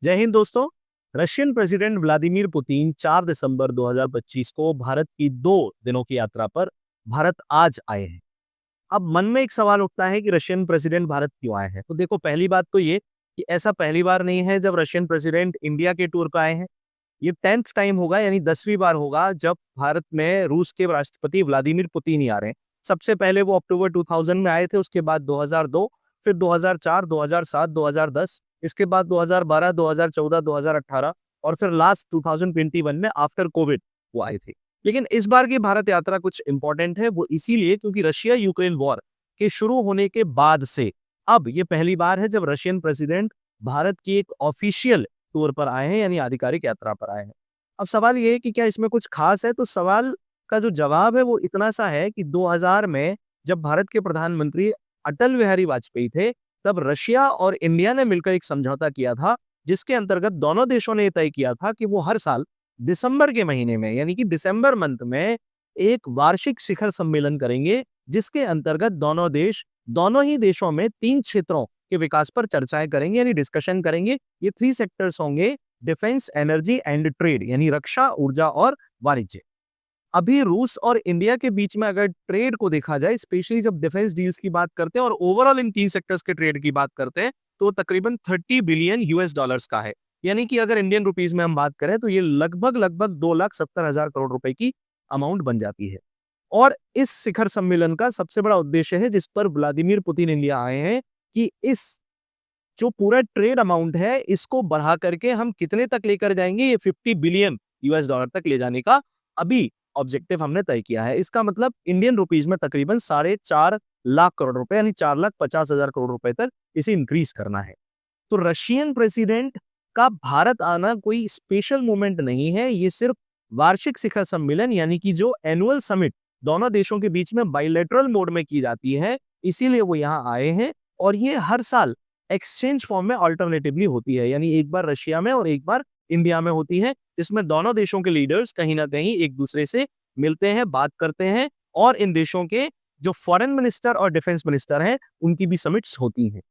जय हिंद दोस्तों। Russian president Vladimir Putin 4 दिसंबर 2025 को भारत की 2 दिनों की यात्रा पर भारत आज आए हैं। अब मन में एक सवाल उठता है कि रशियन प्रेसिडेंट भारत क्यों आए हैं। तो देखो, पहली बात तो ये कि ऐसा पहली बार नहीं है जब रशियन प्रेसिडेंट इंडिया के टूर पर आए हैं। ये 10th टाइम होगा, यानी 10वीं बार होगा जब भारत में रूस के राष्ट्रपति व्लादिमीर पुतिन ही आ रहे हैं। सबसे पहले वो अक्टूबर 2000 में आए थे, उसके बाद 2002, फिर 2004, 2007, 2010, इसके बाद 2012, 2014, 2018 और फिर लास्ट 2021 में आफ्टर कोविड वो आए थे। लेकिन इस बार की भारत यात्रा कुछ इंपॉर्टेंट है, वो इसीलिए क्योंकि रशिया यूक्रेन वॉर के शुरू होने के बाद से अब ये पहली बार है जब रशियन प्रेसिडेंट भारत की एक ऑफिशियल टूर पर आए हैं, यानी आधिकारिक यात्रा पर आए हैं। अब सवाल ये है कि क्या इसमें कुछ खास है? तो सवाल का जो जवाब है वो इतना सा है कि 2000 में जब भारत के प्रधानमंत्री अटल बिहारी वाजपेयी थे, तब रशिया और इंडिया ने मिलकर एक समझौता किया था, जिसके अंतर्गत दोनों देशों ने ये तय किया था कि वो हर साल दिसंबर के महीने में, यानी कि दिसंबर मंथ में एक वार्षिक शिखर सम्मेलन करेंगे, जिसके अंतर्गत दोनों ही देशों में 3 क्षेत्रों के विकास पर चर्चाएं करेंगे, यानी डिस्कशन करेंगे। ये 3 सेक्टर्स होंगे: डिफेंस, एनर्जी एंड ट्रेड, यानी रक्षा, ऊर्जा और वाणिज्य। अभी रूस और इंडिया के बीच में अगर ट्रेड को देखा जाए, स्पेशली जब डिफेंस डील्स की बात करते हैं और ओवरऑल इन 3 सेक्टर्स के ट्रेड की बात करते हैं, तो तकरीबन 30 बिलियन यूएस डॉलर्स का है। यानी कि अगर इंडियन रुपीस में हम बात करें तो ये लगभग 2,70,000 करोड़ रुपए की अमाउंट बन जाती है। और इस शिखर सम्मेलन का सबसे बड़ा उद्देश्य है, जिस पर व्लादिमीर पुतिन इंडिया आए हैं, कि इस जो पूरा ट्रेड अमाउंट है इसको बढ़ा करके हम कितने तक लेकर जाएंगे, ये 50 बिलियन यूएस डॉलर तक ले जाने का अभी ऑब्जेक्टिव हमने तय किया है। इसका मतलब इंडियन रुपीस में तकरीबन 4.5 लाख करोड़ रुपए, यानी 4,50,000 करोड़ रुपए तक इसे इंक्रीज करना है। तो रशियन प्रेसिडेंट का भारत आना कोई स्पेशल मोमेंट नहीं है, ये सिर्फ वार्षिक शिखर सम्मेलन, यानी कि जो एनुअल समिट दोनों देशों के बीच में बाइलेटरल मोड में की जाती है, इसीलिए वो यहाँ आए हैं। और ये हर साल एक्सचेंज फॉर्म में अल्टरनेटिवली होती है, यानी एक बार रशिया में और एक बार इंडिया में होती है, जिसमें दोनों देशों के लीडर्स कहीं ना कहीं एक दूसरे से मिलते हैं, बात करते हैं, और इन देशों के जो फॉरेन मिनिस्टर और डिफेंस मिनिस्टर हैं उनकी भी समिट्स होती हैं।